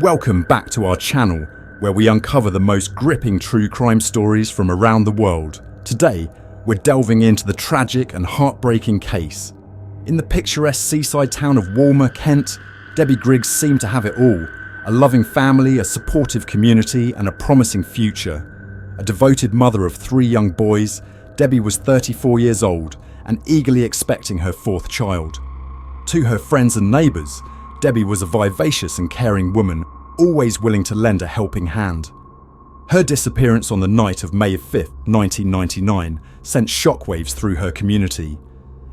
Welcome back to our channel, where we uncover the most gripping true crime stories from around the world. Today, we're delving into the tragic and heartbreaking case. In the picturesque seaside town of Walmer, Kent, Debbie Griggs seemed to have it all. A loving family, a supportive community, and a promising future. A devoted mother of 3 young boys, Debbie was 34 years old and eagerly expecting her 4th child. To her friends and neighbours, Debbie was a vivacious and caring woman, always willing to lend a helping hand. Her disappearance on the night of May 5, 1999, sent shockwaves through her community.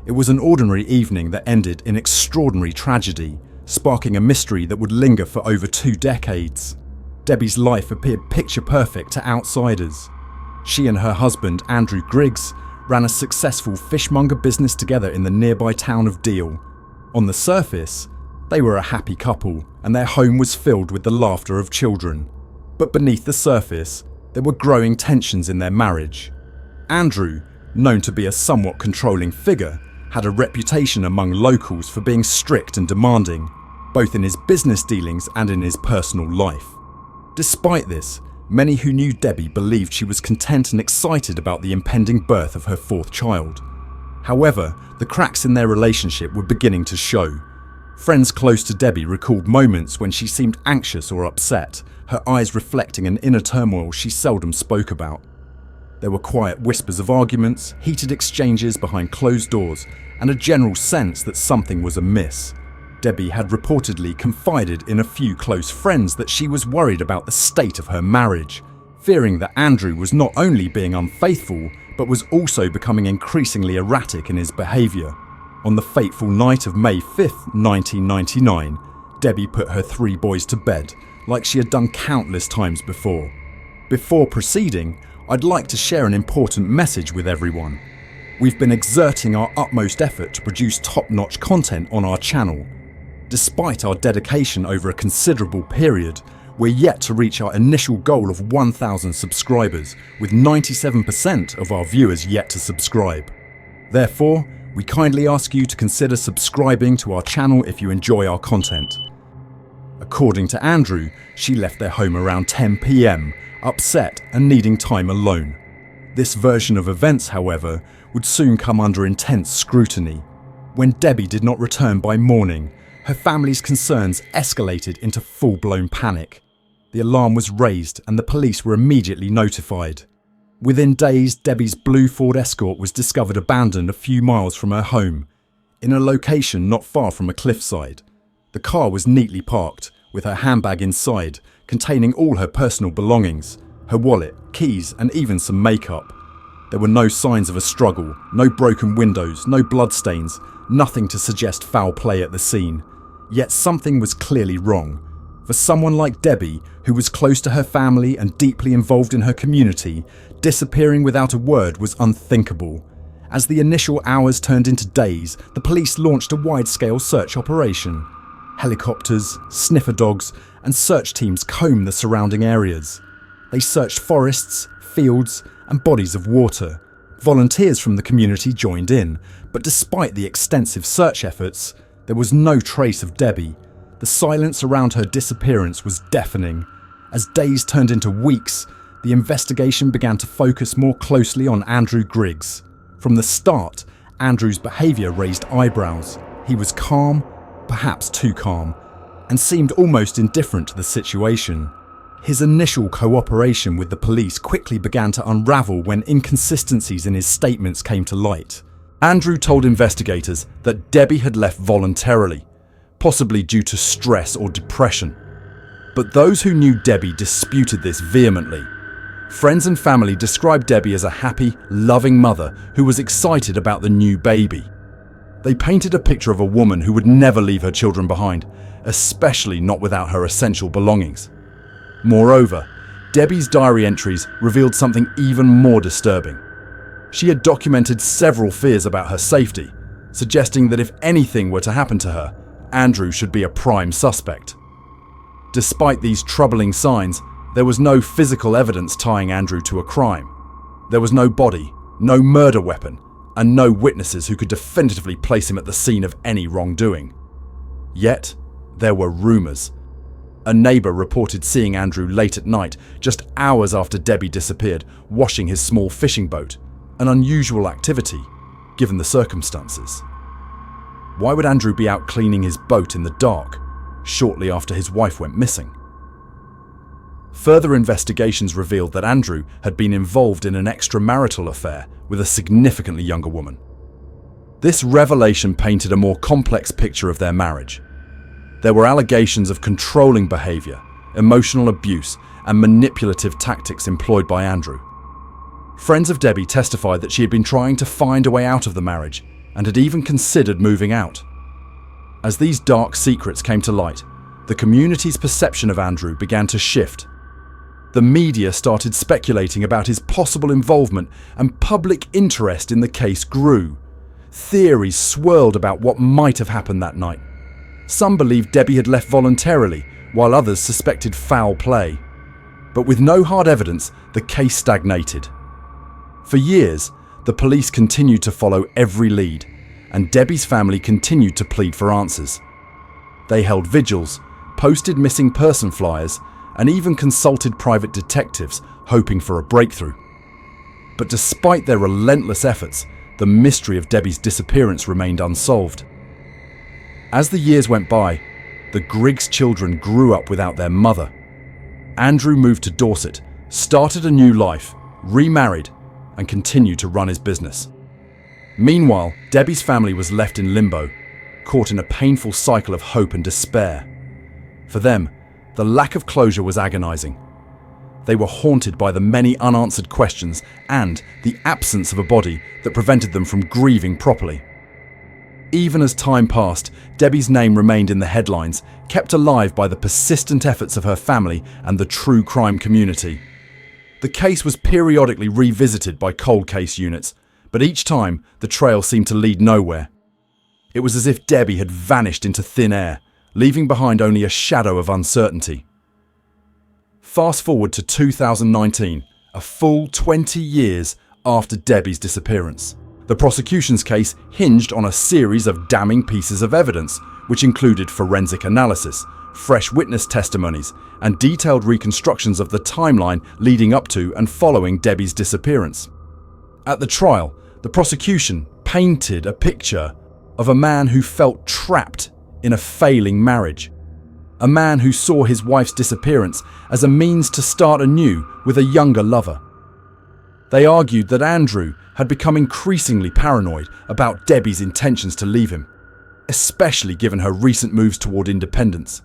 It was an ordinary evening that ended in extraordinary tragedy, sparking a mystery that would linger for over 2 decades. Debbie's life appeared picture perfect to outsiders. She and her husband, Andrew Griggs, ran a successful fishmonger business together in the nearby town of Deal. On the surface, they were a happy couple, and their home was filled with the laughter of children. But beneath the surface, there were growing tensions in their marriage. Andrew, known to be a somewhat controlling figure, had a reputation among locals for being strict and demanding, both in his business dealings and in his personal life. Despite this, many who knew Debbie believed she was content and excited about the impending birth of her 4th child. However, the cracks in their relationship were beginning to show. Friends close to Debbie recalled moments when she seemed anxious or upset, her eyes reflecting an inner turmoil she seldom spoke about. There were quiet whispers of arguments, heated exchanges behind closed doors, and a general sense that something was amiss. Debbie had reportedly confided in a few close friends that she was worried about the state of her marriage, fearing that Andrew was not only being unfaithful, but was also becoming increasingly erratic in his behaviour. On the fateful night of May 5, 1999, Debbie put her 3 boys to bed, like she had done countless times before. Before proceeding, I'd like to share an important message with everyone. We've been exerting our utmost effort to produce top-notch content on our channel. Despite our dedication over a considerable period, we're yet to reach our initial goal of 1,000 subscribers, with 97% of our viewers yet to subscribe. Therefore, we kindly ask you to consider subscribing to our channel if you enjoy our content. According to Andrew, she left their home around 10 p.m, upset and needing time alone. This version of events, however, would soon come under intense scrutiny. When Debbie did not return by morning, her family's concerns escalated into full-blown panic. The alarm was raised and the police were immediately notified. Within days, Debbie's blue Ford Escort was discovered abandoned a few miles from her home, in a location not far from a cliffside. The car was neatly parked, with her handbag inside, containing all her personal belongings, her wallet, keys, and even some makeup. There were no signs of a struggle, no broken windows, no bloodstains, nothing to suggest foul play at the scene. Yet something was clearly wrong. For someone like Debbie, who was close to her family and deeply involved in her community, disappearing without a word was unthinkable. As the initial hours turned into days, the police launched a wide-scale search operation. Helicopters, sniffer dogs, and search teams combed the surrounding areas. They searched forests, fields, and bodies of water. Volunteers from the community joined in, but despite the extensive search efforts, there was no trace of Debbie. The silence around her disappearance was deafening. As days turned into weeks, the investigation began to focus more closely on Andrew Griggs. From the start, Andrew's behaviour raised eyebrows. He was calm, perhaps too calm, and seemed almost indifferent to the situation. His initial cooperation with the police quickly began to unravel when inconsistencies in his statements came to light. Andrew told investigators that Debbie had left voluntarily, possibly due to stress or depression. But those who knew Debbie disputed this vehemently. Friends and family described Debbie as a happy, loving mother who was excited about the new baby. They painted a picture of a woman who would never leave her children behind, especially not without her essential belongings. Moreover, Debbie's diary entries revealed something even more disturbing. She had documented several fears about her safety, suggesting that if anything were to happen to her, Andrew should be a prime suspect. Despite these troubling signs, there was no physical evidence tying Andrew to a crime. There was no body, no murder weapon, and no witnesses who could definitively place him at the scene of any wrongdoing. Yet, there were rumours. A neighbour reported seeing Andrew late at night, just hours after Debbie disappeared, washing his small fishing boat, an unusual activity, given the circumstances. Why would Andrew be out cleaning his boat in the dark, shortly after his wife went missing? Further investigations revealed that Andrew had been involved in an extramarital affair with a significantly younger woman. This revelation painted a more complex picture of their marriage. There were allegations of controlling behaviour, emotional abuse, and manipulative tactics employed by Andrew. Friends of Debbie testified that she had been trying to find a way out of the marriage and had even considered moving out. As these dark secrets came to light, the community's perception of Andrew began to shift. The media started speculating about his possible involvement, and public interest in the case grew. Theories swirled about what might have happened that night. Some believed Debbie had left voluntarily, while others suspected foul play. But with no hard evidence, the case stagnated. For years, the police continued to follow every lead, and Debbie's family continued to plead for answers. They held vigils, posted missing person flyers, and even consulted private detectives, hoping for a breakthrough. But despite their relentless efforts, the mystery of Debbie's disappearance remained unsolved. As the years went by, the Griggs children grew up without their mother. Andrew moved to Dorset, started a new life, remarried, and continued to run his business. Meanwhile, Debbie's family was left in limbo, caught in a painful cycle of hope and despair. For them, the lack of closure was agonizing. They were haunted by the many unanswered questions and the absence of a body that prevented them from grieving properly. Even as time passed, Debbie's name remained in the headlines, kept alive by the persistent efforts of her family and the true crime community. The case was periodically revisited by cold case units, but each time the trail seemed to lead nowhere. It was as if Debbie had vanished into thin air, leaving behind only a shadow of uncertainty. Fast forward to 2019, a full 20 years after Debbie's disappearance. The prosecution's case hinged on a series of damning pieces of evidence, which included forensic analysis, fresh witness testimonies, and detailed reconstructions of the timeline leading up to and following Debbie's disappearance. At the trial, the prosecution painted a picture of a man who felt trapped in a failing marriage. A man who saw his wife's disappearance as a means to start anew with a younger lover. They argued that Andrew had become increasingly paranoid about Debbie's intentions to leave him, especially given her recent moves toward independence.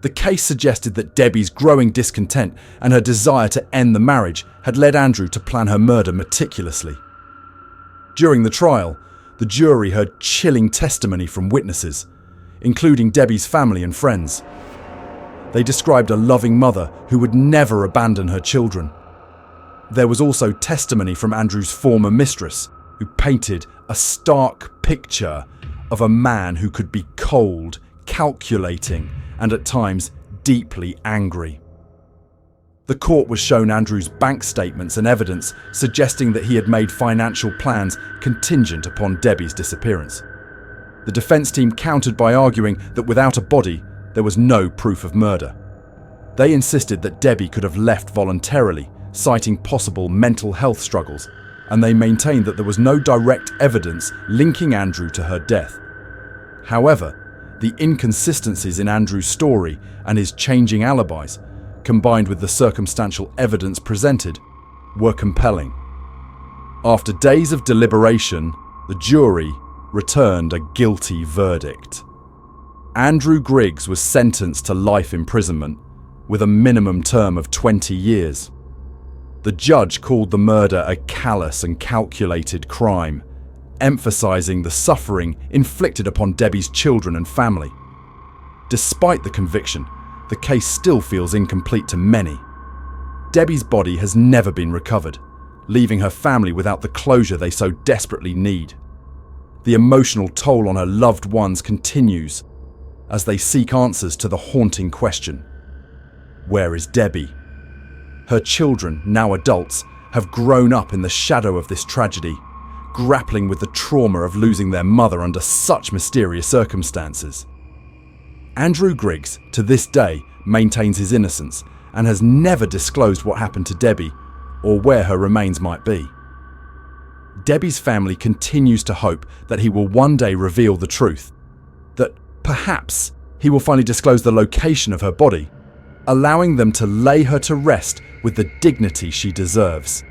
The case suggested that Debbie's growing discontent and her desire to end the marriage had led Andrew to plan her murder meticulously. During the trial, the jury heard chilling testimony from witnesses, including Debbie's family and friends. They described a loving mother who would never abandon her children. There was also testimony from Andrew's former mistress, who painted a stark picture of a man who could be cold, calculating, and at times deeply angry. The court was shown Andrew's bank statements and evidence suggesting that he had made financial plans contingent upon Debbie's disappearance. The defense team countered by arguing that without a body, there was no proof of murder. They insisted that Debbie could have left voluntarily, citing possible mental health struggles, and they maintained that there was no direct evidence linking Andrew to her death. However, the inconsistencies in Andrew's story and his changing alibis, combined with the circumstantial evidence presented, were compelling. After days of deliberation, the jury returned a guilty verdict. Andrew Griggs was sentenced to life imprisonment, with a minimum term of 20 years. The judge called the murder a callous and calculated crime, emphasizing the suffering inflicted upon Debbie's children and family. Despite the conviction, the case still feels incomplete to many. Debbie's body has never been recovered, leaving her family without the closure they so desperately need. The emotional toll on her loved ones continues as they seek answers to the haunting question: where is Debbie? Her children, now adults, have grown up in the shadow of this tragedy, grappling with the trauma of losing their mother under such mysterious circumstances. Andrew Griggs, to this day, maintains his innocence and has never disclosed what happened to Debbie or where her remains might be. Debbie's family continues to hope that he will one day reveal the truth, that perhaps he will finally disclose the location of her body, allowing them to lay her to rest with the dignity she deserves.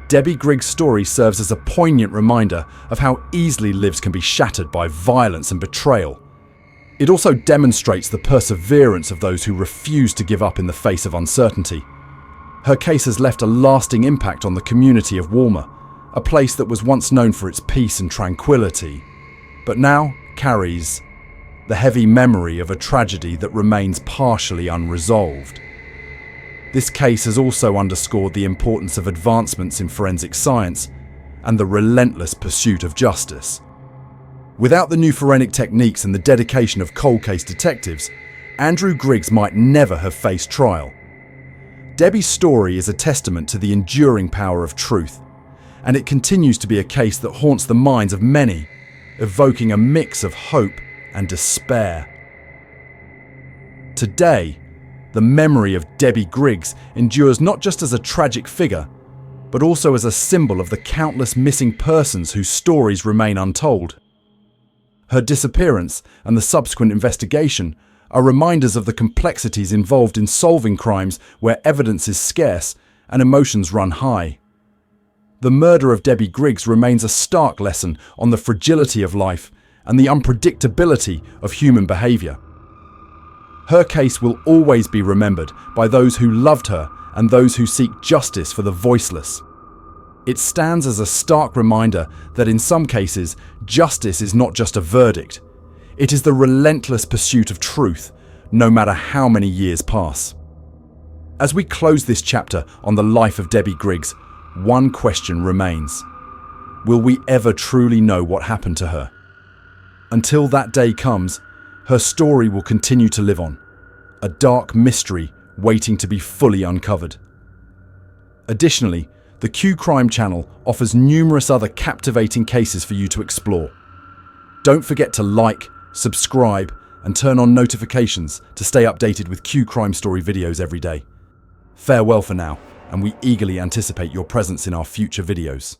Debbie Griggs' story serves as a poignant reminder of how easily lives can be shattered by violence and betrayal. It also demonstrates the perseverance of those who refuse to give up in the face of uncertainty. Her case has left a lasting impact on the community of Walmer, a place that was once known for its peace and tranquility, but now carries the heavy memory of a tragedy that remains partially unresolved. This case has also underscored the importance of advancements in forensic science and the relentless pursuit of justice. Without the new forensic techniques and the dedication of cold case detectives, Andrew Griggs might never have faced trial. Debbie's story is a testament to the enduring power of truth, and it continues to be a case that haunts the minds of many, evoking a mix of hope and despair. Today, the memory of Debbie Griggs endures not just as a tragic figure, but also as a symbol of the countless missing persons whose stories remain untold. Her disappearance and the subsequent investigation are reminders of the complexities involved in solving crimes where evidence is scarce and emotions run high. The murder of Debbie Griggs remains a stark lesson on the fragility of life and the unpredictability of human behaviour. Her case will always be remembered by those who loved her and those who seek justice for the voiceless. It stands as a stark reminder that in some cases, justice is not just a verdict. It is the relentless pursuit of truth, no matter how many years pass. As we close this chapter on the life of Debbie Griggs, one question remains. Will we ever truly know what happened to her? Until that day comes, her story will continue to live on, a dark mystery waiting to be fully uncovered. Additionally, the Q Crime channel offers numerous other captivating cases for you to explore. Don't forget to like, subscribe, and turn on notifications to stay updated with Q Crime Story videos every day. Farewell for now, and we eagerly anticipate your presence in our future videos.